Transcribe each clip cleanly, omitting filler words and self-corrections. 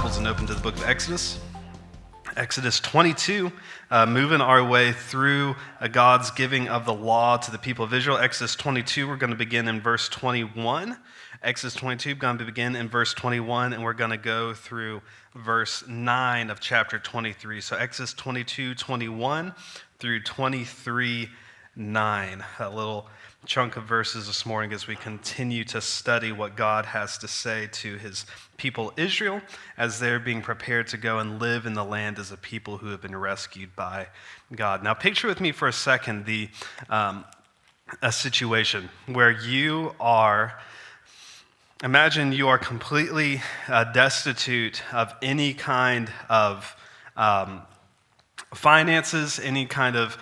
Bibles and open to the book of Exodus. Exodus 22, moving our way through God's giving of the law to the people of Israel. Exodus 22, we're going to begin in verse 21. Exodus 22, we're going to begin in verse 21, and we're going to go through verse 9 of chapter 23. So Exodus 22, 21 through 23, 9. A little chunk of verses this morning as we continue to study what God has to say to his people Israel as they're being prepared to go and live in the land as a people who have been rescued by God. Now picture with me for a second a situation where imagine you are completely destitute of any kind of finances, any kind of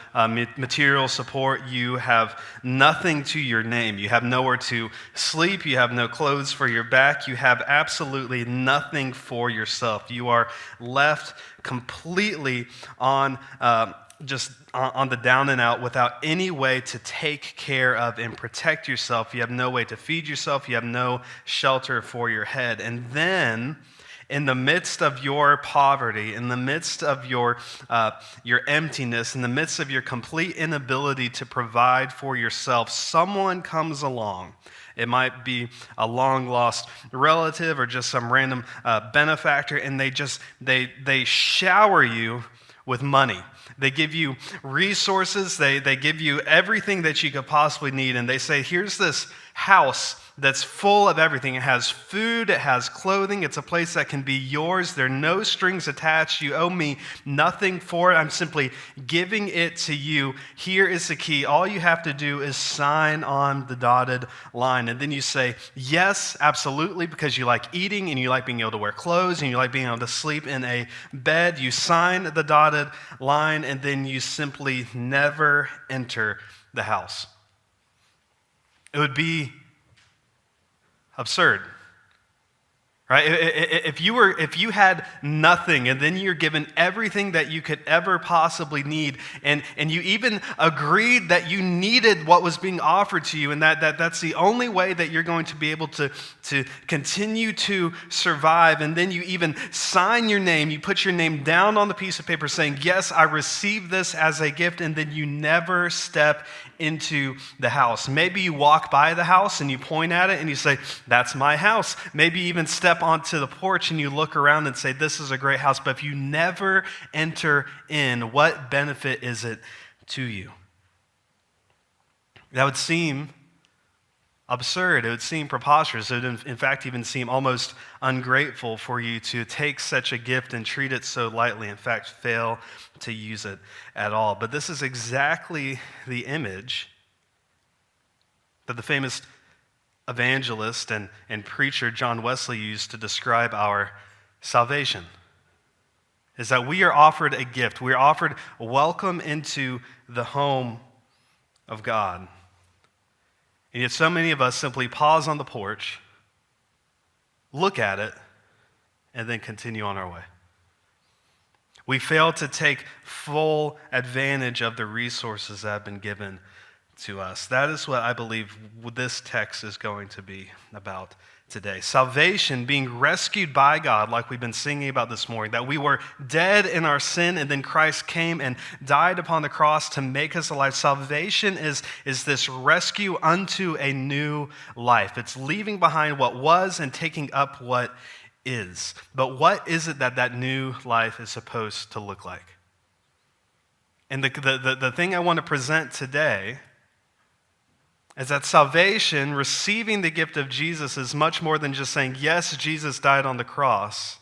material support. You have nothing to your name. You have nowhere to sleep. You have no clothes for your back. You have absolutely nothing for yourself. You are left completely on the down and out without any way to take care of and protect yourself. You have no way to feed yourself. You have no shelter for your head. And then in the midst of your poverty, in the midst of your emptiness, in the midst of your complete inability to provide for yourself, someone comes along. It might be a long-lost relative or just some random benefactor, and they shower you with money. They give you resources. They give you everything that you could possibly need, and they say, here's this house that's full of everything. It has food, it has clothing, it's a place that can be yours. There are no strings attached. You owe me nothing for it. I'm simply giving it to you. Here is the key. All you have to do is sign on the dotted line. And then you say, yes, absolutely, because you like eating and you like being able to wear clothes and you like being able to sleep in a bed. You sign the dotted line and then you simply never enter the house. It would be absurd, right? If you had nothing and then you're given everything that you could ever possibly need, and you even agreed that you needed what was being offered to you, and that's the only way that you're going to be able to continue to survive, and then you even sign your name, you put your name down on the piece of paper saying, yes, I received this as a gift, and then you never step into the house. Maybe you walk by the house and you point at it and you say, that's my house. Maybe you even step onto the porch and you look around and say, this is a great house. But if you never enter in, what benefit is it to you? That would seem absurd. It would seem preposterous. It would, in fact, even seem almost ungrateful for you to take such a gift and treat it so lightly. In fact, fail to use it at all. But this is exactly the image that the famous evangelist and preacher John Wesley used to describe our salvation. Is that we are offered a gift. We are offered a welcome into the home of God. And yet so many of us simply pause on the porch, look at it, and then continue on our way. We fail to take full advantage of the resources that have been given to us. That is what I believe this text is going to be about today. Salvation, being rescued by God, like we've been singing about this morning, that we were dead in our sin and then Christ came and died upon the cross to make us alive. Salvation is this rescue unto a new life. It's leaving behind what was and taking up what is. But what is it that new life is supposed to look like? And the thing I want to present today is that salvation, receiving the gift of Jesus, is much more than just saying, yes, Jesus died on the cross,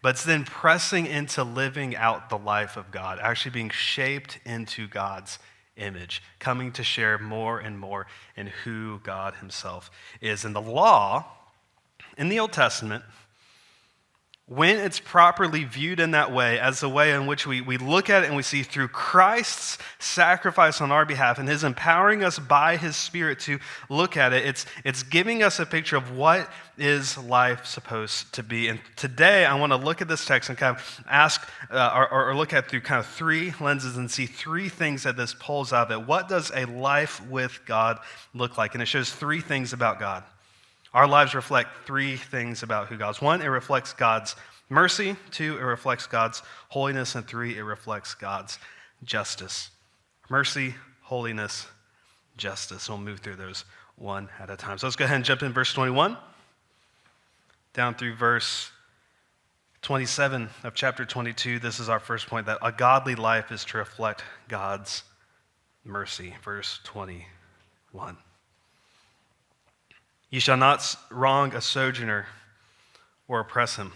but it's then pressing into living out the life of God, actually being shaped into God's image, coming to share more and more in who God himself is. And the law in the Old Testament, when it's properly viewed in that way, as the way in which we look at it and we see through Christ's sacrifice on our behalf and his empowering us by his Spirit to look at it, it's giving us a picture of what is life supposed to be. And today I want to look at this text and kind of ask or look at through kind of three lenses and see three things that this pulls out of it. What does a life with God look like? And it shows three things about God. Our lives reflect three things about who God is. One, it reflects God's mercy. Two, it reflects God's holiness. And three, it reflects God's justice. Mercy, holiness, justice. We'll move through those one at a time. So let's go ahead and jump in verse 21 down through verse 27 of chapter 22. This is our first point, that a godly life is to reflect God's mercy. Verse 21. You shall not wrong a sojourner or oppress him,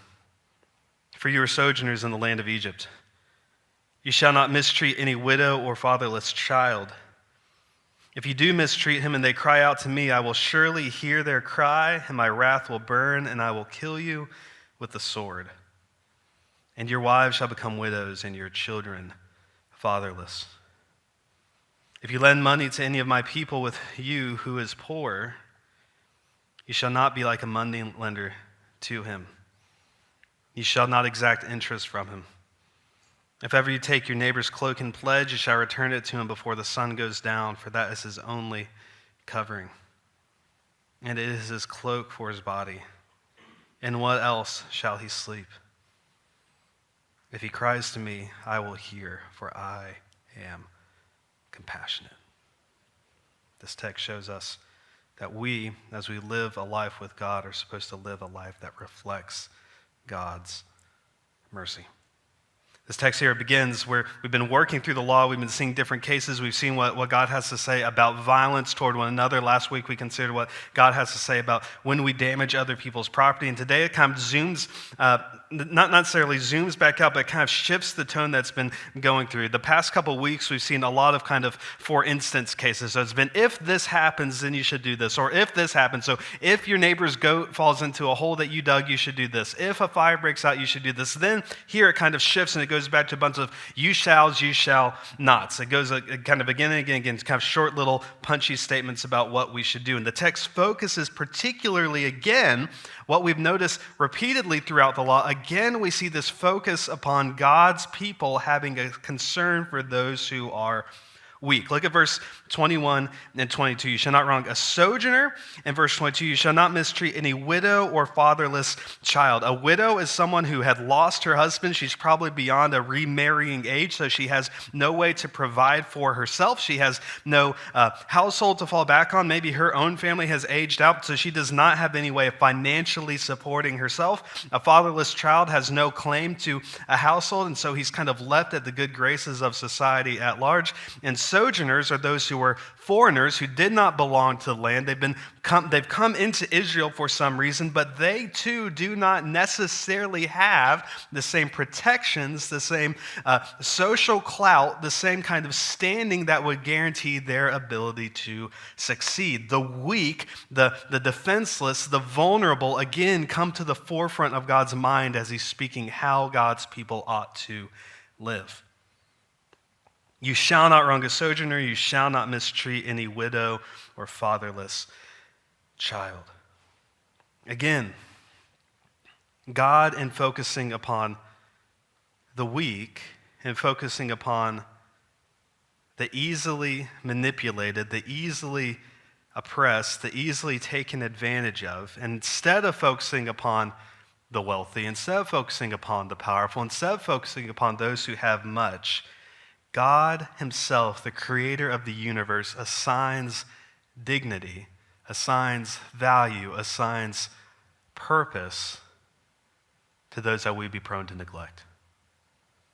for you are sojourners in the land of Egypt. You shall not mistreat any widow or fatherless child. If you do mistreat him and they cry out to me, I will surely hear their cry, and my wrath will burn, and I will kill you with the sword. And your wives shall become widows, and your children fatherless. If you lend money to any of my people with you who is poor, you shall not be like a money lender to him. You shall not exact interest from him. If ever you take your neighbor's cloak in pledge, you shall return it to him before the sun goes down, for that is his only covering. And it is his cloak for his body. In what else shall he sleep? If he cries to me, I will hear, for I am compassionate. This text shows us that we, as we live a life with God, are supposed to live a life that reflects God's mercy. This text here begins where we've been working through the law. We've been seeing different cases. We've seen what God has to say about violence toward one another. Last week we considered what God has to say about when we damage other people's property. And today it kind of zooms, not necessarily zooms back out, but kind of shifts the tone that's been going through. The past couple weeks we've seen a lot of kind of for instance cases. So it's been, if this happens, then you should do this. Or if this happens, so if your neighbor's goat falls into a hole that you dug, you should do this. If a fire breaks out, you should do this. Then here it kind of shifts and it goes back to a bunch of you shalls, you shall nots. It goes kind of again and again, kind of short little punchy statements about what we should do. And the text focuses particularly again, what we've noticed repeatedly throughout the law. Again, we see this focus upon God's people having a concern for those who are weak. Look at verse 21 and 22. You shall not wrong a sojourner. In verse 22, you shall not mistreat any widow or fatherless child. A widow is someone who had lost her husband. She's probably beyond a remarrying age, so she has no way to provide for herself. She has no household to fall back on. Maybe her own family has aged out, so she does not have any way of financially supporting herself. A fatherless child has no claim to a household, and so he's kind of left at the good graces of society at large. And sojourners are those who were foreigners who did not belong to the land. They've come into Israel for some reason, but they too do not necessarily have the same protections, the same social clout, the same kind of standing that would guarantee their ability to succeed. The weak, the defenseless, the vulnerable, again, come to the forefront of God's mind as he's speaking how God's people ought to live. You shall not wrong a sojourner, you shall not mistreat any widow or fatherless child. Again, God, in focusing upon the weak and focusing upon the easily manipulated, the easily oppressed, the easily taken advantage of, and instead of focusing upon the wealthy, instead of focusing upon the powerful, instead of focusing upon those who have much, God himself, the creator of the universe, assigns dignity, assigns value, assigns purpose to those that we'd be prone to neglect.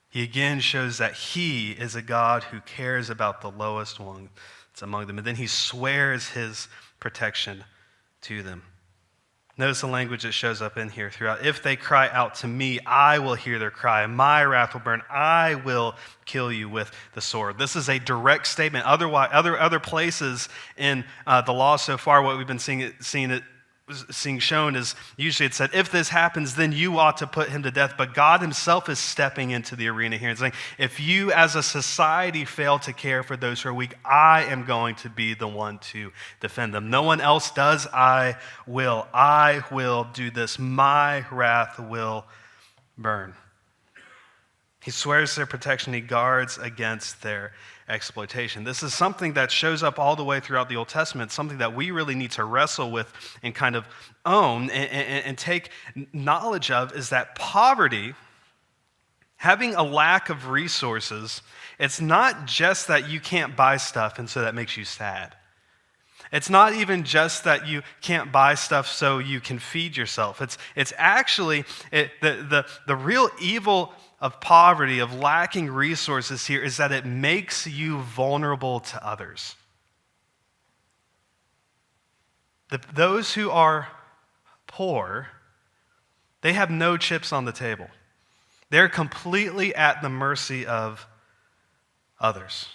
He again shows that he is a God who cares about the lowest ones among them, and then he swears his protection to them. Notice the language that shows up in here throughout. If they cry out to me, I will hear their cry. My wrath will burn. I will kill you with the sword. This is a direct statement. Otherwise, other places in the law so far, what we've been seeing shown is usually it said, if this happens, then you ought to put him to death. But God himself is stepping into the arena here and saying, if you as a society fail to care for those who are weak, I am going to be the one to defend them. No one else does. I will do this. My wrath will burn. He swears their protection. He guards against their exploitation. This is something that shows up all the way throughout the Old Testament, something that we really need to wrestle with and kind of own and take knowledge of, is that poverty, having a lack of resources, it's not just that you can't buy stuff and so that makes you sad. It's not even just that you can't buy stuff so you can feed yourself. It's actually the real evil of poverty, of lacking resources here, is that it makes you vulnerable to others. Those who are poor, they have no chips on the table. They're completely at the mercy of others.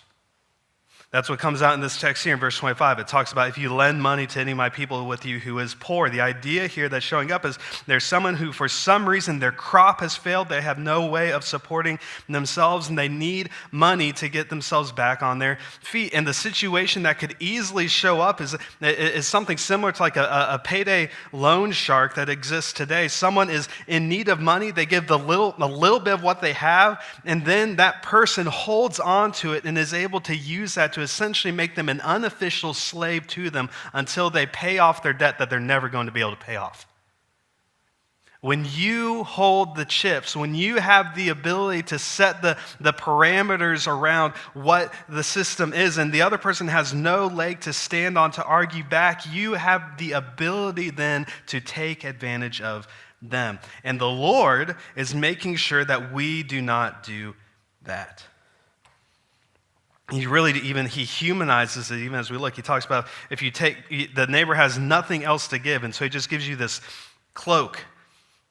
That's what comes out in this text here in verse 25. It talks about if you lend money to any of my people with you who is poor. The idea here that's showing up is there's someone who, for some reason, their crop has failed. They have no way of supporting themselves, and they need money to get themselves back on their feet. And the situation that could easily show up is something similar to like a payday loan shark that exists today. Someone is in need of money. They give a little bit of what they have, and then that person holds on to it and is able to use that to essentially make them an unofficial slave to them until they pay off their debt that they're never going to be able to pay off. When you hold the chips, when you have the ability to set the parameters around what the system is, and the other person has no leg to stand on to argue back, you have the ability then to take advantage of them. And the Lord is making sure that we do not do that. He humanizes it even as we look. He talks about if you take, the neighbor has nothing else to give, and so he just gives you this cloak,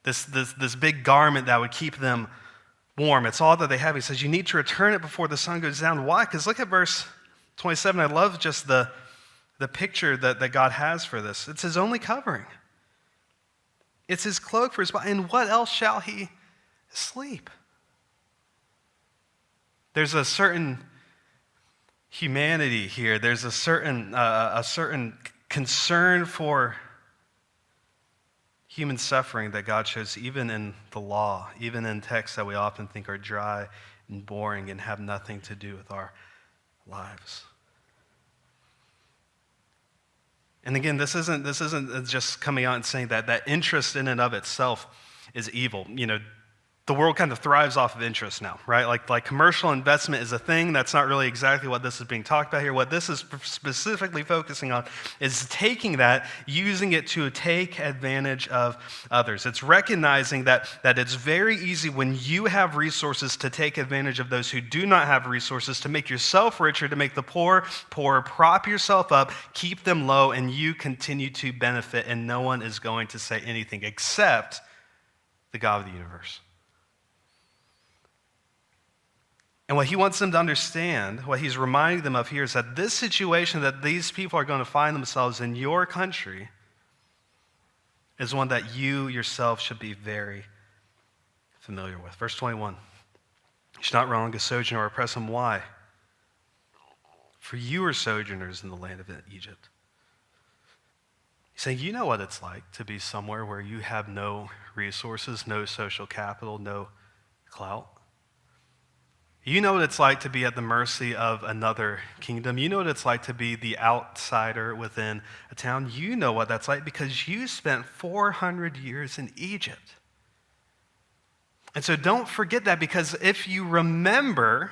this big garment that would keep them warm. It's all that they have. He says you need to return it before the sun goes down. Why? Because look at verse 27. I love just the picture that God has for this. It's his only covering. It's his cloak for his body. And what else shall he sleep? There's a certain humanity here. There's a certain concern for human suffering that God shows even in the law, even in texts that we often think are dry and boring and have nothing to do with our lives. And again, this isn't just coming out and saying that interest in and of itself is evil. You know, the world kind of thrives off of interest now, right? Like commercial investment is a thing. That's not really exactly what this is being talked about here. What this is specifically focusing on is taking that, using it to take advantage of others. It's recognizing that it's very easy when you have resources to take advantage of those who do not have resources, to make yourself richer, to make the poor poorer, prop yourself up, keep them low, and you continue to benefit, and no one is going to say anything except the God of the universe. And what he wants them to understand, what he's reminding them of here, is that this situation that these people are going to find themselves in your country is one that you yourself should be very familiar with. Verse 21, you should not wrong a sojourner or oppress him. Why? For you are sojourners in the land of Egypt. He's saying, you know what it's like to be somewhere where you have no resources, no social capital, no clout. You know what it's like to be at the mercy of another kingdom. You know what it's like to be the outsider within a town. You know what that's like because you spent 400 years in Egypt. And so don't forget that, because if you remember,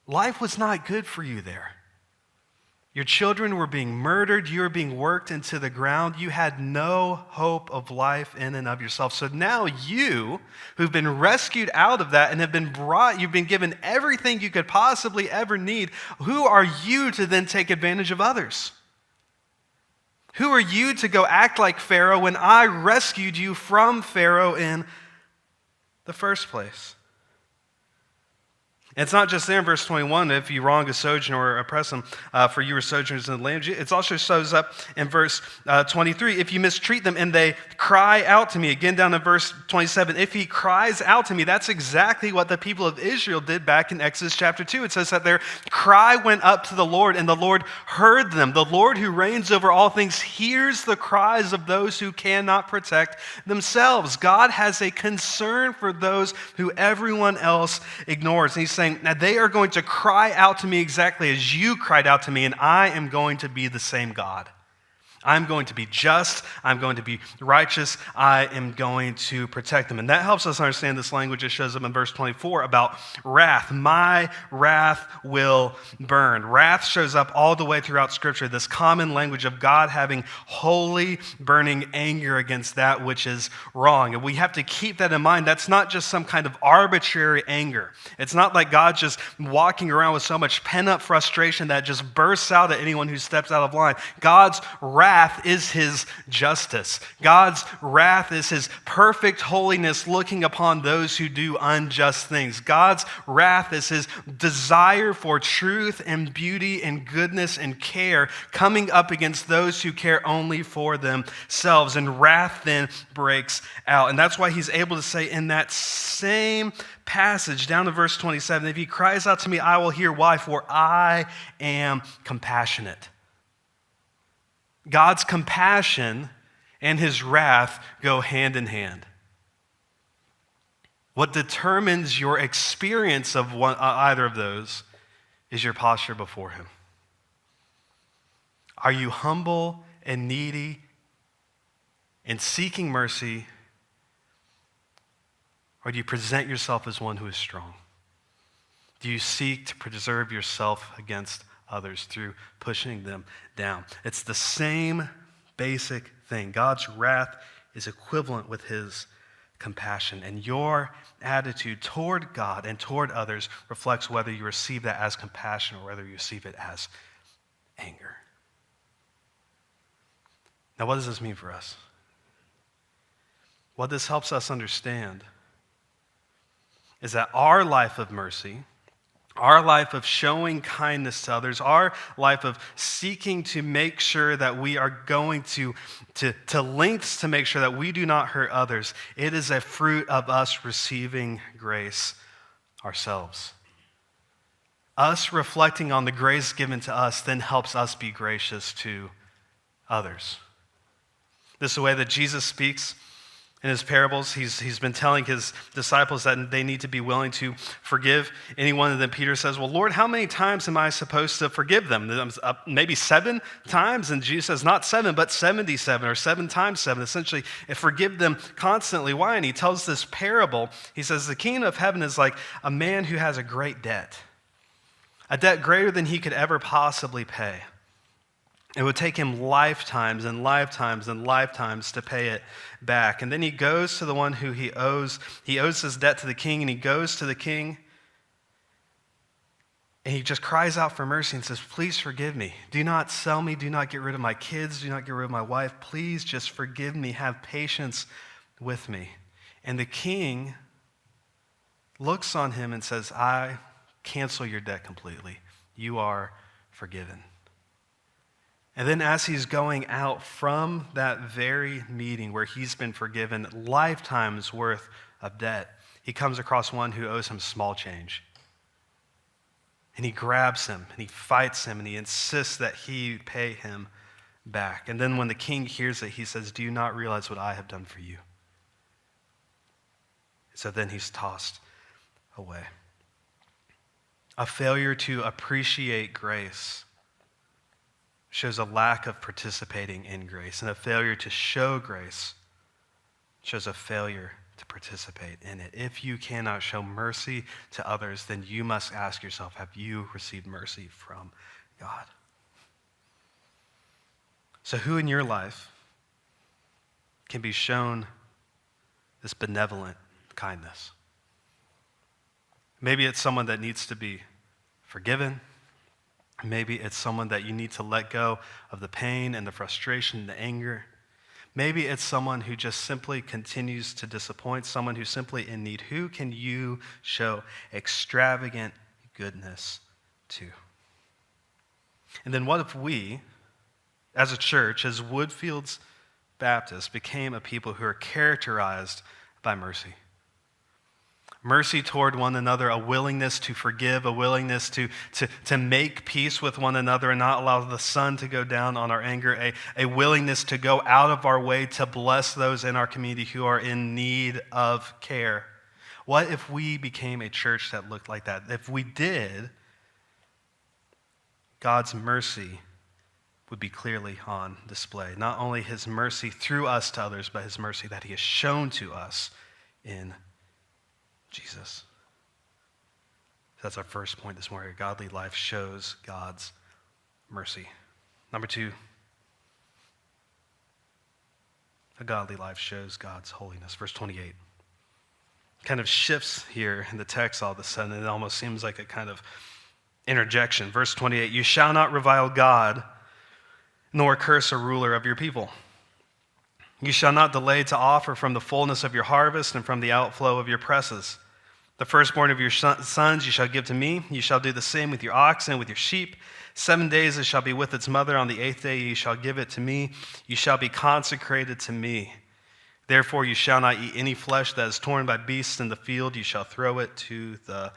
life was not good for you there. Your children were being murdered. You were being worked into the ground. You had no hope of life in and of yourself. So now you, who've been rescued out of that and have been brought, you've been given everything you could possibly ever need. Who are you to then take advantage of others? Who are you to go act like Pharaoh when I rescued you from Pharaoh in the first place? It's not just there in verse 21, if you wrong a sojourner or oppress him, for you are sojourners in the land. It also shows up in verse 23, if you mistreat them and they cry out to me. Again, down in verse 27, if he cries out to me, that's exactly what the people of Israel did back in Exodus chapter 2. It says that their cry went up to the Lord and the Lord heard them. The Lord who reigns over all things hears the cries of those who cannot protect themselves. God has a concern for those who everyone else ignores. And he's saying, now they are going to cry out to me exactly as you cried out to me, and I am going to be the same God. I'm going to be just. I'm going to be righteous. I am going to protect them. And that helps us understand this language that shows up in verse 24 about wrath. My wrath will burn. Wrath shows up all the way throughout Scripture, this common language of God having holy, burning anger against that which is wrong. And we have to keep that in mind. That's not just some kind of arbitrary anger. It's not like God's just walking around with so much pent-up frustration that just bursts out at anyone who steps out of line. God's wrath is his justice. God's wrath is his perfect holiness looking upon those who do unjust things. God's wrath is his desire for truth and beauty and goodness and care coming up against those who care only for themselves. And wrath then breaks out. And that's why he's able to say in that same passage down to verse 27, if he cries out to me, I will hear. Why? For I am compassionate. God's compassion and his wrath go hand in hand. What determines your experience of either of those is your posture before him. Are you humble and needy and seeking mercy, or do you present yourself as one who is strong? Do you seek to preserve yourself against others through pushing them down? It's the same basic thing. God's wrath is equivalent with his compassion, and your attitude toward God and toward others reflects whether you receive that as compassion or whether you receive it as anger. Now, what does this mean for us? What this helps us understand is that our life of mercy, our life of showing kindness to others, our life of seeking to make sure that we are going to lengths to make sure that we do not hurt others, it is a fruit of us receiving grace ourselves. Us reflecting on the grace given to us then helps us be gracious to others. This is the way that Jesus speaks in his parables. He's been telling his disciples that they need to be willing to forgive anyone. And then Peter says, well, Lord, how many times am I supposed to forgive them? Maybe 7 times? And Jesus says, not 7, but 77 or 7 times 7. Essentially, forgive them constantly. Why? And he tells this parable. He says, the kingdom of heaven is like a man who has a great debt, a debt greater than he could ever possibly pay. It would take him lifetimes and lifetimes and lifetimes to pay it back. And then he goes to the one who he owes his debt to the king, and he goes to the king and he just cries out for mercy and says, please forgive me. Do not sell me. Do not get rid of my kids. Do not get rid of my wife. Please just forgive me. Have patience with me. And the king looks on him and says, I cancel your debt completely. You are forgiven. And then as he's going out from that very meeting where he's been forgiven lifetimes worth of debt, he comes across one who owes him small change. And he grabs him, and he fights him, and he insists that he pay him back. And then when the king hears it, he says, do you not realize what I have done for you? So then he's tossed away. A failure to appreciate grace shows a lack of participating in grace, and a failure to show grace shows a failure to participate in it. If you cannot show mercy to others, then you must ask yourself, have you received mercy from God? So who in your life can be shown this benevolent kindness? Maybe it's someone that needs to be forgiven. Maybe it's someone that you need to let go of the pain and the frustration and the anger. Maybe it's someone who just simply continues to disappoint, someone who's simply in need. Who can you show extravagant goodness too. And then what if we, as a church, as Woodfields Baptist, became a people who are characterized by mercy? Mercy toward one another, a willingness to forgive, a willingness to make peace with one another and not allow the sun to go down on our anger, a willingness to go out of our way to bless those in our community who are in need of care. What if we became a church that looked like that? If we did, God's mercy would be clearly on display. Not only his mercy through us to others, but his mercy that he has shown to us in Jesus. That's our first point this morning. A godly life shows God's mercy. Number two, a godly life shows God's holiness. Verse 28 kind of shifts here in the text all of a sudden. It almost seems like a kind of interjection. Verse 28, you shall not revile God, nor curse a ruler of your people. You shall not delay to offer from the fullness of your harvest and from the outflow of your presses. The firstborn of your sons you shall give to me. You shall do the same with your oxen, with your sheep. 7 days it shall be with its mother. On the 8th day you shall give it to me. You shall be consecrated to me. Therefore you shall not eat any flesh that is torn by beasts in the field. You shall throw it to the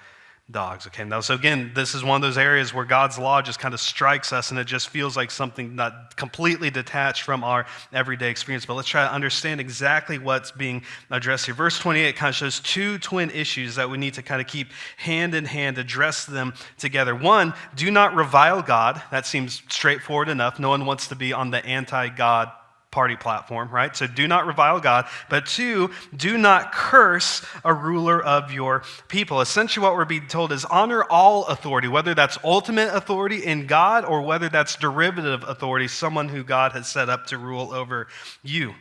dogs. Okay, now, so again, this is one of those areas where God's law just kind of strikes us and it just feels like something not completely detached from our everyday experience. But let's try to understand exactly what's being addressed here. Verse 28 kind of shows two twin issues that we need to kind of keep hand in hand, address them together. One, do not revile God. That seems straightforward enough. No one wants to be on the anti-God party platform, right? So do not revile God. But two, do not curse a ruler of your people. Essentially what we're being told is honor all authority, whether that's ultimate authority in God or whether that's derivative authority, someone who God has set up to rule over you.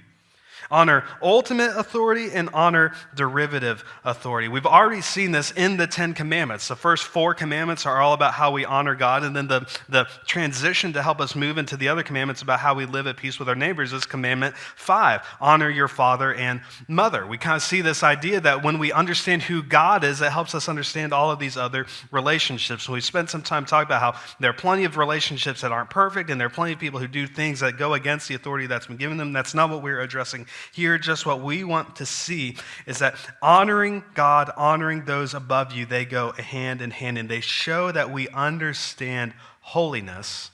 Honor ultimate authority and honor derivative authority. We've already seen this in the 10 Commandments. The first 4 commandments are all about how we honor God, and then the transition to help us move into the other commandments about how we live at peace with our neighbors is Commandment 5, honor your father and mother. We kind of see this idea that when we understand who God is, it helps us understand all of these other relationships. And we spent some time talking about how there are plenty of relationships that aren't perfect, and there are plenty of people who do things that go against the authority that's been given them. That's not what we're addressing here. Just what we want to see is that honoring God, honoring those above you, they go hand in hand, and they show that we understand holiness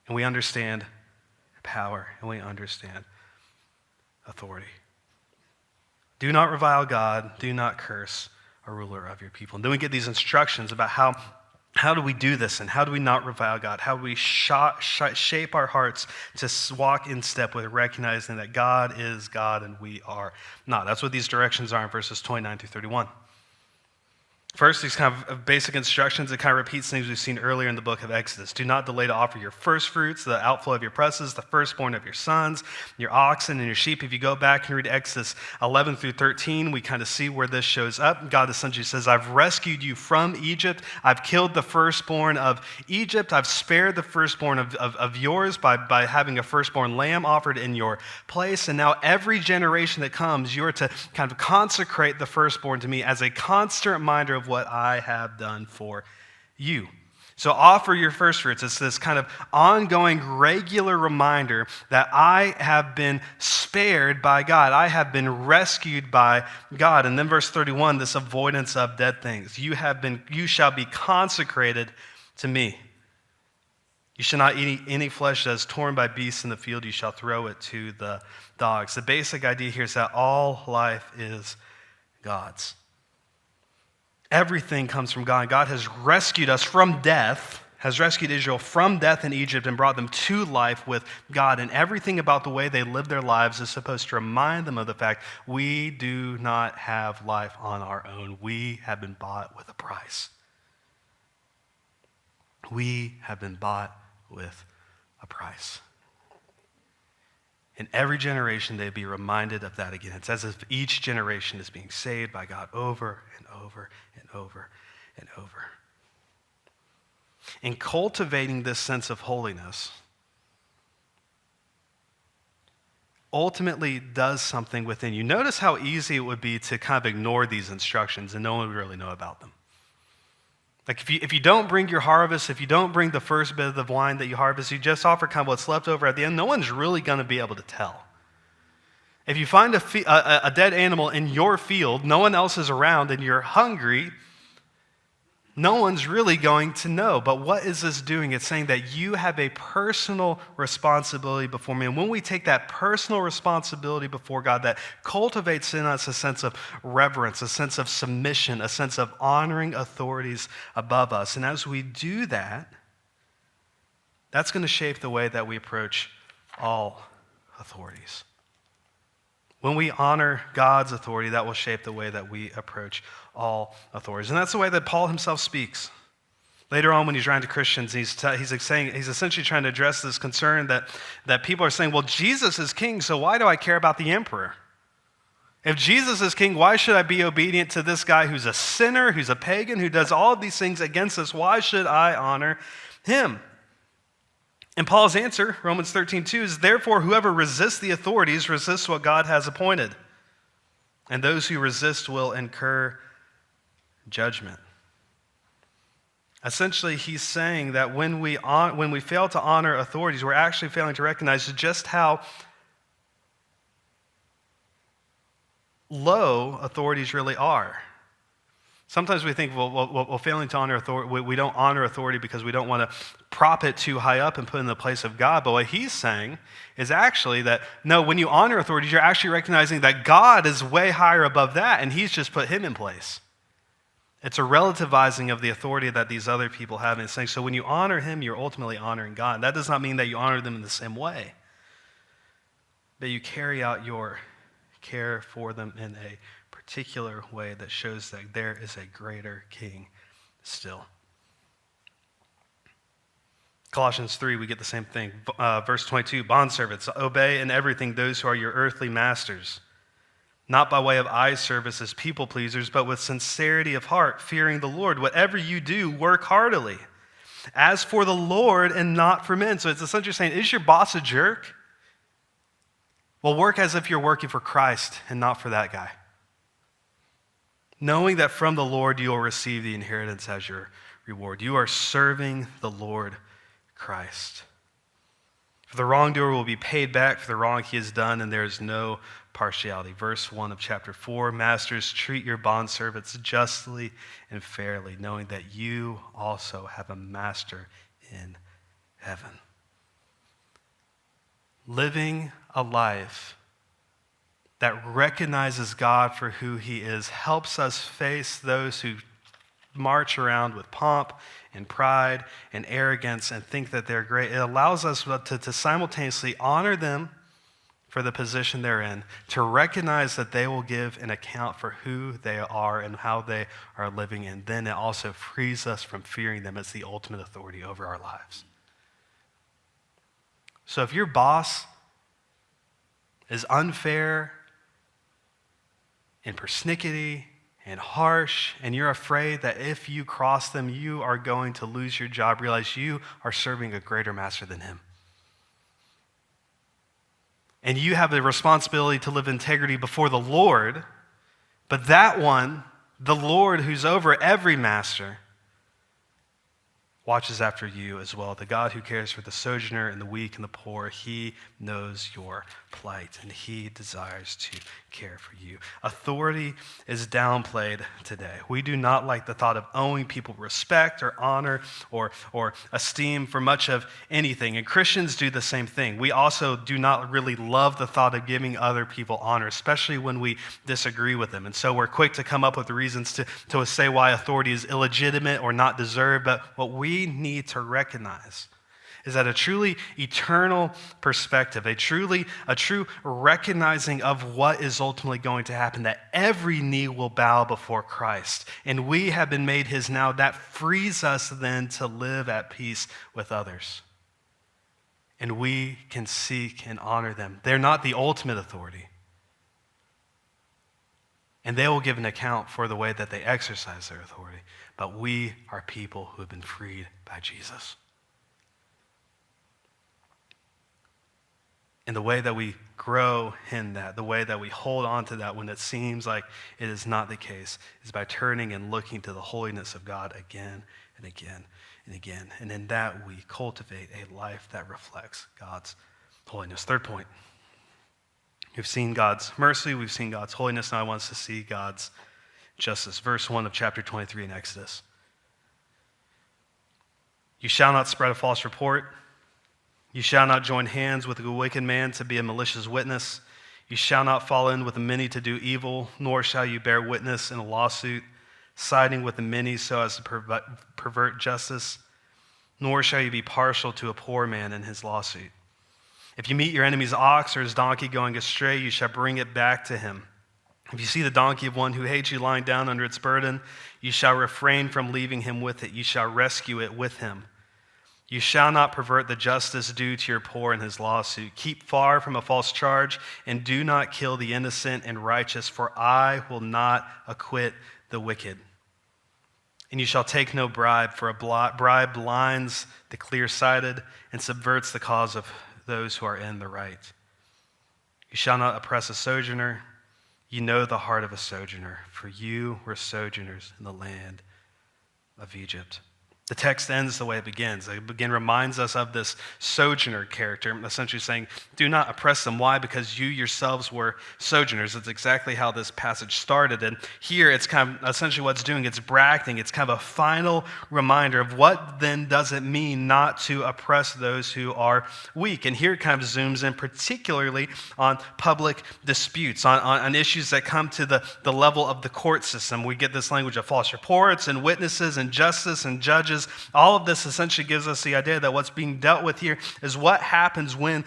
and we understand power and we understand authority. Do not revile God, do not curse a ruler of your people. And then we get these instructions about how do we do this and how do we not revile God? How do we shape our hearts to walk in step with recognizing that God is God and we are not? That's what these directions are in verses 29 through 31. First, these kind of basic instructions that kind of repeats things we've seen earlier in the book of Exodus. Do not delay to offer your first fruits, the outflow of your presses, the firstborn of your sons, your oxen, and your sheep. If you go back and read Exodus 11 through 13, we kind of see where this shows up. God essentially says, I've rescued you from Egypt. I've killed the firstborn of Egypt. I've spared the firstborn of yours by having a firstborn lamb offered in your place. And now every generation that comes, you're to kind of consecrate the firstborn to me as a constant reminder of what I have done for you. So offer your first fruits. It's this kind of ongoing, regular reminder that I have been spared by God. I have been rescued by God. And then verse 31, this avoidance of dead things. You shall be consecrated to me. You shall not eat any flesh that is torn by beasts in the field. You shall throw it to the dogs. The basic idea here is that all life is God's. Everything comes from God. God has rescued us from death, has rescued Israel from death in Egypt and brought them to life with God. And everything about the way they live their lives is supposed to remind them of the fact we do not have life on our own. We have been bought with a price. We have been bought with a price. In every generation, they'd be reminded of that again. It's as if each generation is being saved by God over and over and over and over. In cultivating this sense of holiness, ultimately does something within you. Notice how easy it would be to kind of ignore these instructions and no one would really know about them. Like if you don't bring your harvest, if you don't bring the first bit of the wine that you harvest, you just offer kind of what's left over at the end, no one's really going to be able to tell. If you find a dead animal in your field, no one else is around, and you're hungry, no one's really going to know. But what is this doing? It's saying that you have a personal responsibility before me. And when we take that personal responsibility before God, that cultivates in us a sense of reverence, a sense of submission, a sense of honoring authorities above us. And as we do that, that's going to shape the way that we approach all authorities. When we honor God's authority, that will shape the way that we approach all authorities. And that's the way that Paul himself speaks. Later on, when he's writing to Christians, he's essentially trying to address this concern that people are saying, well, Jesus is king, so why do I care about the emperor? If Jesus is king, why should I be obedient to this guy who's a sinner, who's a pagan, who does all of these things against us? Why should I honor him? And Paul's answer, Romans 13:2, is therefore whoever resists the authorities resists what God has appointed. And those who resist will incur judgment. Essentially, he's saying that when we fail to honor authorities, we're actually failing to recognize just how low authorities really are. Sometimes we think, well, failing to honor authority, we don't honor authority because we don't want to prop it too high up and put it in the place of God. But what he's saying is actually that, no, when you honor authorities, you're actually recognizing that God is way higher above that, and he's just put him in place. It's a relativizing of the authority that these other people have. And it's saying, so when you honor him, you're ultimately honoring God. That does not mean that you honor them in the same way, but you carry out your care for them in a particular way that shows that there is a greater king still. Colossians 3, we get the same thing. Verse 22, bondservants, obey in everything those who are your earthly masters, not by way of eye service as people pleasers, but with sincerity of heart, fearing the Lord. Whatever you do, work heartily, as for the Lord and not for men. So it's essentially saying, is your boss a jerk? Well, work as if you're working for Christ and not for that guy, knowing that from the Lord you will receive the inheritance as your reward. You are serving the Lord Christ. For the wrongdoer will be paid back for the wrong he has done, and there is no partiality. Verse 1 of chapter 4, masters, treat your bondservants justly and fairly, knowing that you also have a master in heaven. Living a life that recognizes God for who he is helps us face those who march around with pomp and pride and arrogance and think that they're great. It allows us to simultaneously honor them for the position they're in, to recognize that they will give an account for who they are and how they are living, and then it also frees us from fearing them as the ultimate authority over our lives. So if your boss is unfair and persnickety and harsh, and you're afraid that if you cross them, you are going to lose your job, realize you are serving a greater master than him. And you have the responsibility to live in integrity before the Lord, but that one, the Lord who's over every master, watches after you as well. The God who cares for the sojourner and the weak and the poor, he knows your plight, and he desires to care for you. Authority is downplayed today. We do not like the thought of owing people respect or honor or esteem for much of anything, and Christians do the same thing. We also do not really love the thought of giving other people honor, especially when we disagree with them. And so we're quick to come up with reasons to say why authority is illegitimate or not deserved, but what we need to recognize is that a truly eternal perspective, a true recognizing of what is ultimately going to happen, that every knee will bow before Christ, and we have been made his now, that frees us then to live at peace with others. And we can seek and honor them. They're not the ultimate authority, and they will give an account for the way that they exercise their authority. But we are people who have been freed by Jesus. And the way that we grow in that, the way that we hold on to that when it seems like it is not the case, is by turning and looking to the holiness of God again and again and again. And in that, we cultivate a life that reflects God's holiness. Third point. We've seen God's mercy. We've seen God's holiness. Now I want us to see God's justice. Verse 1 of chapter 23 in Exodus. You shall not spread a false report. You shall not join hands with a wicked man to be a malicious witness. You shall not fall in with the many to do evil, nor shall you bear witness in a lawsuit, siding with the many so as to pervert justice, nor shall you be partial to a poor man in his lawsuit. If you meet your enemy's ox or his donkey going astray, you shall bring it back to him. If you see the donkey of one who hates you lying down under its burden, you shall refrain from leaving him with it. You shall rescue it with him. You shall not pervert the justice due to your poor in his lawsuit. Keep far from a false charge, and do not kill the innocent and righteous, for I will not acquit the wicked. And you shall take no bribe, for a bribe blinds the clear-sighted and subverts the cause of those who are in the right. You shall not oppress a sojourner. You know the heart of a sojourner, for you were sojourners in the land of Egypt. The text ends the way it begins. It again reminds us of this sojourner character, essentially saying, do not oppress them. Why? Because you yourselves were sojourners. That's exactly how this passage started. And here it's kind of essentially what it's doing. It's bracketing. It's kind of a final reminder of what then does it mean not to oppress those who are weak. And here it kind of zooms in particularly on public disputes, on issues that come to the level of the court system. We get this language of false reports and witnesses and justice and judges. All of this essentially gives us the idea that what's being dealt with here is what happens when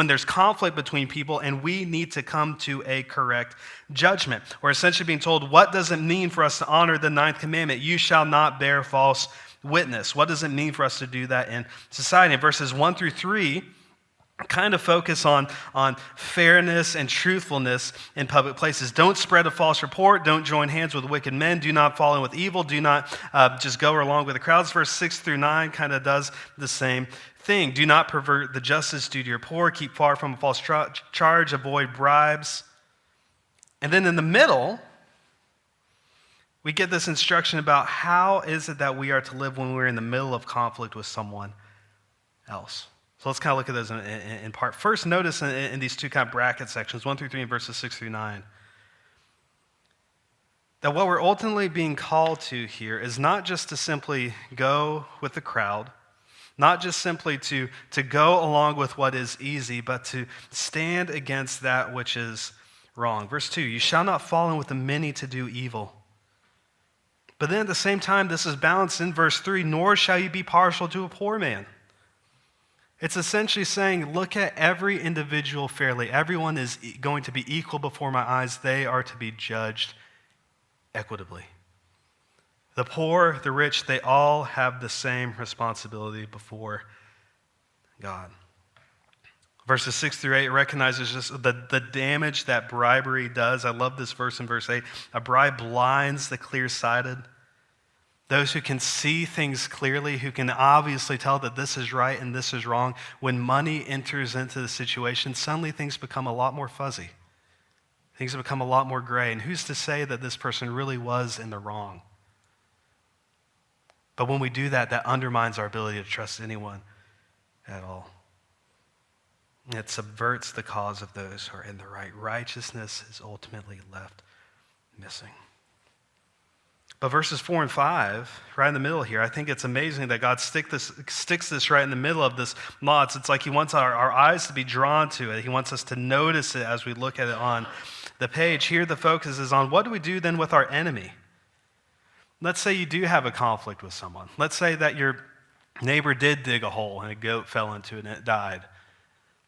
there's conflict between people and we need to come to a correct judgment. We're essentially being told, what does it mean for us to honor the 9th commandment? You shall not bear false witness. What does it mean for us to do that in society? In verses 1 through 3, kind of focus on fairness and truthfulness in public places. Don't spread a false report. Don't join hands with wicked men. Do not fall in with evil. Do not just go along with the crowds. Verse 6 through 9 kind of does the same thing. Do not pervert the justice due to your poor. Keep far from a false charge. Avoid bribes. And then in the middle, we get this instruction about how is it that we are to live when we're in the middle of conflict with someone else. So let's kind of look at those in part. First, notice in these two kind of bracket sections, 1 through 3 and verses 6 through 9, that what we're ultimately being called to here is not just to simply go with the crowd, not just simply to go along with what is easy, but to stand against that which is wrong. Verse 2, you shall not fall in with the many to do evil. But then at the same time, this is balanced in verse 3, nor shall you be partial to a poor man. It's essentially saying, look at every individual fairly. Everyone is going to be equal before my eyes. They are to be judged equitably. The poor, the rich, they all have the same responsibility before God. Verses 6 through 8 recognizes just the damage that bribery does. I love this verse in verse 8. A bribe blinds the clear-sighted. Those who can see things clearly, who can obviously tell that this is right and this is wrong, when money enters into the situation, suddenly things become a lot more fuzzy. Things become a lot more gray. And who's to say that this person really was in the wrong? But when we do that, that undermines our ability to trust anyone at all. It subverts the cause of those who are in the right. Righteousness is ultimately left missing. But verses 4 and 5, right in the middle here, I think it's amazing that God sticks this right in the middle of this law. It's like he wants our eyes to be drawn to it. He wants us to notice it as we look at it on the page. Here the focus is on what do we do then with our enemy? Let's say you do have a conflict with someone. Let's say that your neighbor did dig a hole and a goat fell into it and it died.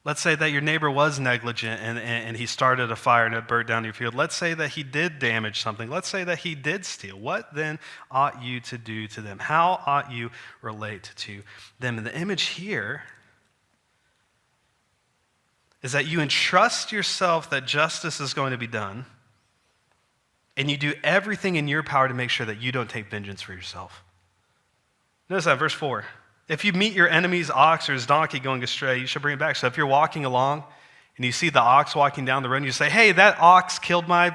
Let's say that your neighbor was negligent and he started a fire and it burnt down your field. Let's say that he did damage something. Let's say that he did steal. What then ought you to do to them? How ought you relate to them? And the image here is that you entrust yourself that justice is going to be done, and you do everything in your power to make sure that you don't take vengeance for yourself. Notice that, verse 4. If you meet your enemy's ox or his donkey going astray, you should bring it back. So if you're walking along and you see the ox walking down the road and you say, hey, that ox killed my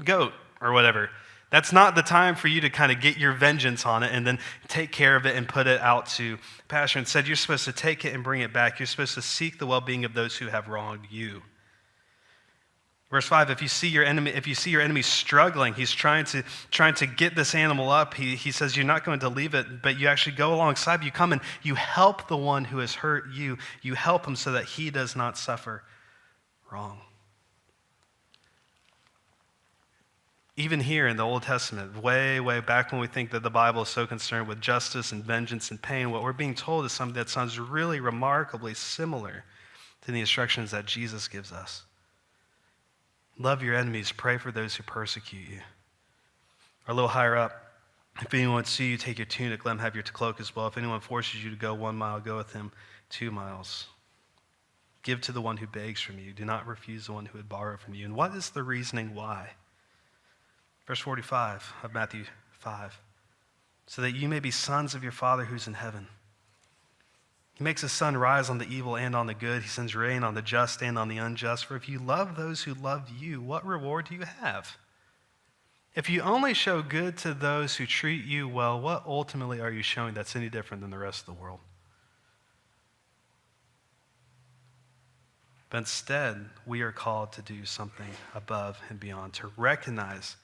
goat or whatever, that's not the time for you to kind of get your vengeance on it and then take care of it and put it out to pasture. Instead, you're supposed to take it and bring it back. You're supposed to seek the well-being of those who have wronged you. Verse 5, if you see your enemy struggling, he's trying to get this animal up, he says you're not going to leave it, but you actually go alongside, you come and you help the one who has hurt you. You help him so that he does not suffer wrong. Even here in the Old Testament, way, way back when we think that the Bible is so concerned with justice and vengeance and pain, what we're being told is something that sounds really remarkably similar to the instructions that Jesus gives us. Love your enemies, pray for those who persecute you. Or a little higher up, if anyone would see you take your tunic, let him have your cloak as well. If anyone forces you to go 1 mile, go with him 2 miles. Give to the one who begs from you. Do not refuse the one who would borrow from you. And what is the reasoning why? Verse 45 of Matthew 5. So that you may be sons of your Father who's in heaven. He makes his sun rise on the evil and on the good. He sends rain on the just and on the unjust. For if you love those who love you, what reward do you have? If you only show good to those who treat you well, what ultimately are you showing that's any different than the rest of the world? But instead, we are called to do something above and beyond, to recognize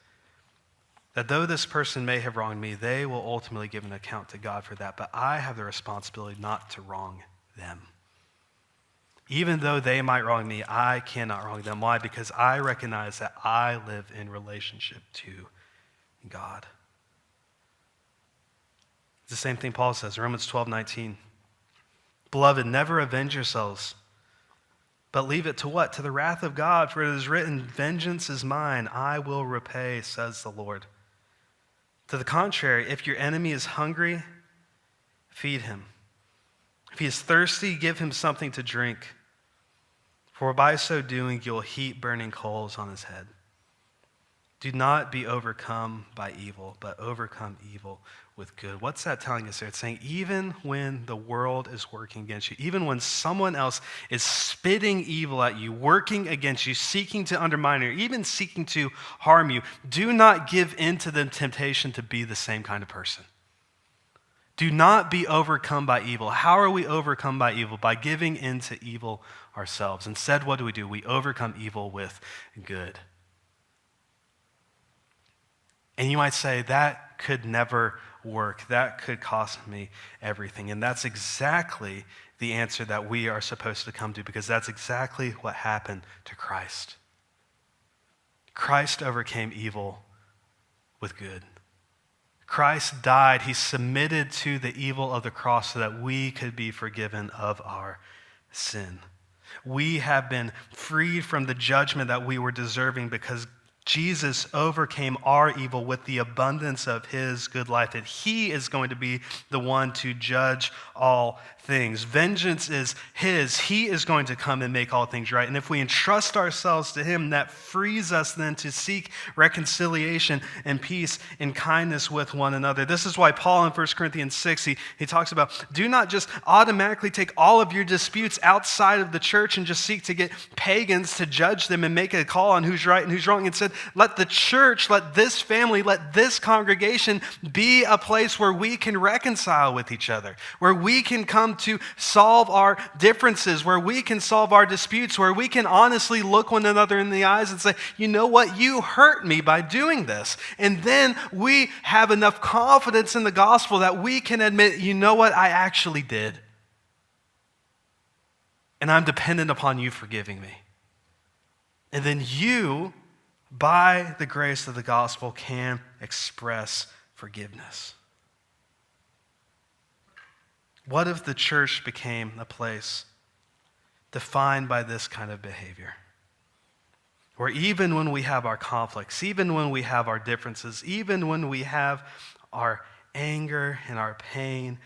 that though this person may have wronged me, they will ultimately give an account to God for that. But I have the responsibility not to wrong them. Even though they might wrong me, I cannot wrong them. Why? Because I recognize that I live in relationship to God. It's the same thing Paul says, Romans 12:19. Beloved, never avenge yourselves, but leave it to what? To the wrath of God, for it is written, vengeance is mine, I will repay, says the Lord. To the contrary, if your enemy is hungry, feed him. If he is thirsty, give him something to drink. For by so doing, you'll heap burning coals on his head. Do not be overcome by evil, but overcome evil with good. What's that telling us there? It's saying even when the world is working against you, even when someone else is spitting evil at you, working against you, seeking to undermine you, even seeking to harm you, do not give in to the temptation to be the same kind of person. Do not be overcome by evil. How are we overcome by evil? By giving in to evil ourselves. Instead, what do? We overcome evil with good. And you might say, that could never work. That could cost me everything. And that's exactly the answer that we are supposed to come to, because that's exactly what happened to Christ. Christ overcame evil with good. Christ died. He submitted to the evil of the cross so that we could be forgiven of our sin. We have been freed from the judgment that we were deserving because Jesus overcame our evil with the abundance of his good life, and he is going to be the one to judge all things. Vengeance is his. He is going to come and make all things right. And if we entrust ourselves to him, that frees us then to seek reconciliation and peace and kindness with one another. This is why Paul in 1 Corinthians 6, he talks about, do not just automatically take all of your disputes outside of the church and just seek to get pagans to judge them and make a call on who's right and who's wrong. Instead, let the church, let this family, let this congregation be a place where we can reconcile with each other, where we can come to solve our differences, where we can solve our disputes, where we can honestly look one another in the eyes and say, you know what, you hurt me by doing this. And then we have enough confidence in the gospel that we can admit, you know what, I actually did. And I'm dependent upon you forgiving me. And then you, by the grace of the gospel, can express forgiveness. What if the church became a place defined by this kind of behavior? Where even when we have our conflicts, even when we have our differences, even when we have our anger and our pain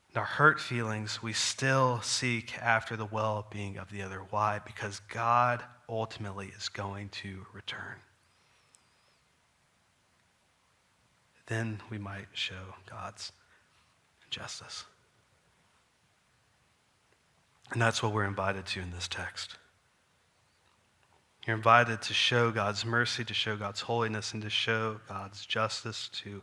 and our hurt feelings, we still seek after the well-being of the other. Why? Because God ultimately is going to return. Then we might show God's justice. And that's what we're invited to in this text. You're invited to show God's mercy, to show God's holiness, and to show God's justice to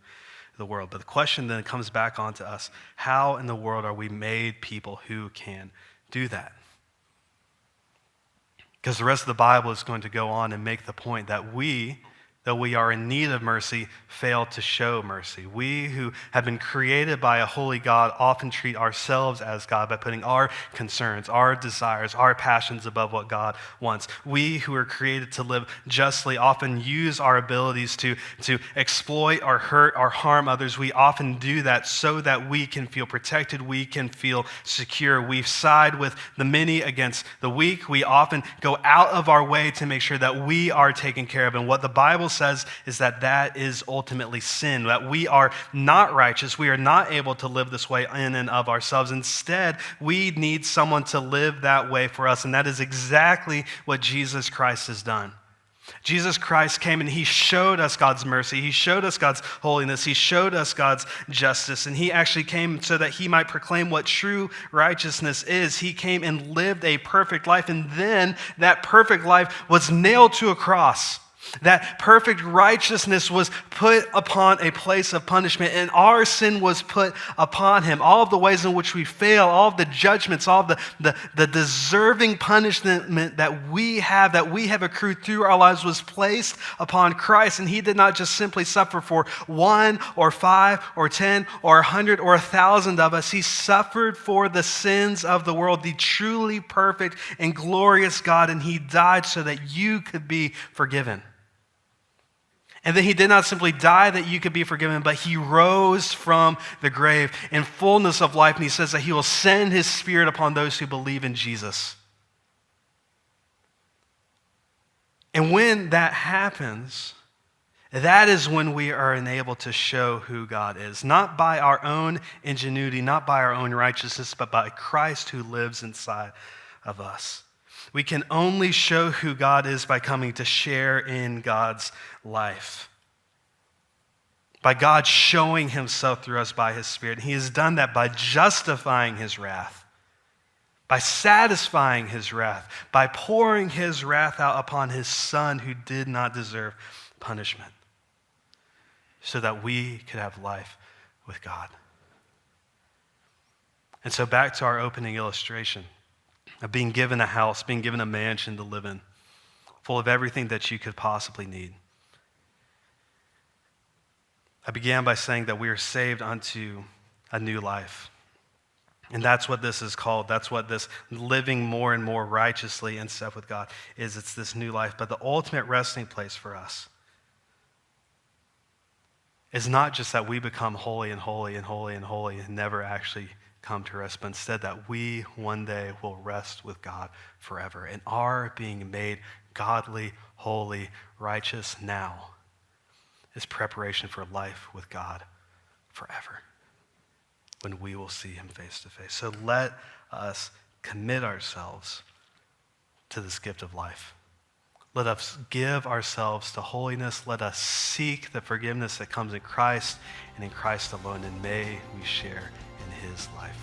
the world. But the question then comes back onto us. How in the world are we made people who can do that? Because the rest of the Bible is going to go on and make the point that we, though we are in need of mercy, fail to show mercy. We who have been created by a holy God often treat ourselves as God by putting our concerns, our desires, our passions above what God wants. We who are created to live justly often use our abilities to exploit or hurt or harm others. We often do that so that we can feel protected, we can feel secure. We side with the many against the weak. We often go out of our way to make sure that we are taken care of. And what the Bible says is that is ultimately sin, that we are not righteous. We are not able to live this way in and of ourselves. Instead, we need someone to live that way for us, and that is exactly what Jesus Christ has done. Jesus Christ came and he showed us God's mercy. He showed us God's holiness. He showed us God's justice. And he actually came so that he might proclaim what true righteousness is. He came and lived a perfect life, and then that perfect life was nailed to a cross. That perfect righteousness was put upon a place of punishment, and our sin was put upon him. All of the ways in which we fail, all of the judgments, all of the deserving punishment that we have accrued through our lives was placed upon Christ. And he did not just simply suffer for 1 or 5 or 10 or 100 or 1,000 of us. He suffered for the sins of the world, the truly perfect and glorious God, and he died so that you could be forgiven. And then he did not simply die that you could be forgiven, but he rose from the grave in fullness of life. And he says that he will send his Spirit upon those who believe in Jesus. And when that happens, that is when we are enabled to show who God is. Not by our own ingenuity, not by our own righteousness, but by Christ who lives inside of us. We can only show who God is by coming to share in God's life. By God showing himself through us by his Spirit. He has done that by justifying his wrath, by satisfying his wrath, by pouring his wrath out upon his Son who did not deserve punishment, so that we could have life with God. And so back to our opening illustration of being given a house, being given a mansion to live in, full of everything that you could possibly need. I began by saying that we are saved unto a new life. And that's what this is called. That's what this living more and more righteously in step with God is. It's this new life. But the ultimate resting place for us is not just that we become holy and holy and holy and holy and never actually come to rest, but instead that we one day will rest with God forever. And our being made godly, holy, righteous now is preparation for life with God forever, when we will see him face to face. So let us commit ourselves to this gift of life. Let us give ourselves to holiness. Let us seek the forgiveness that comes in Christ and in Christ alone, and may we share in his life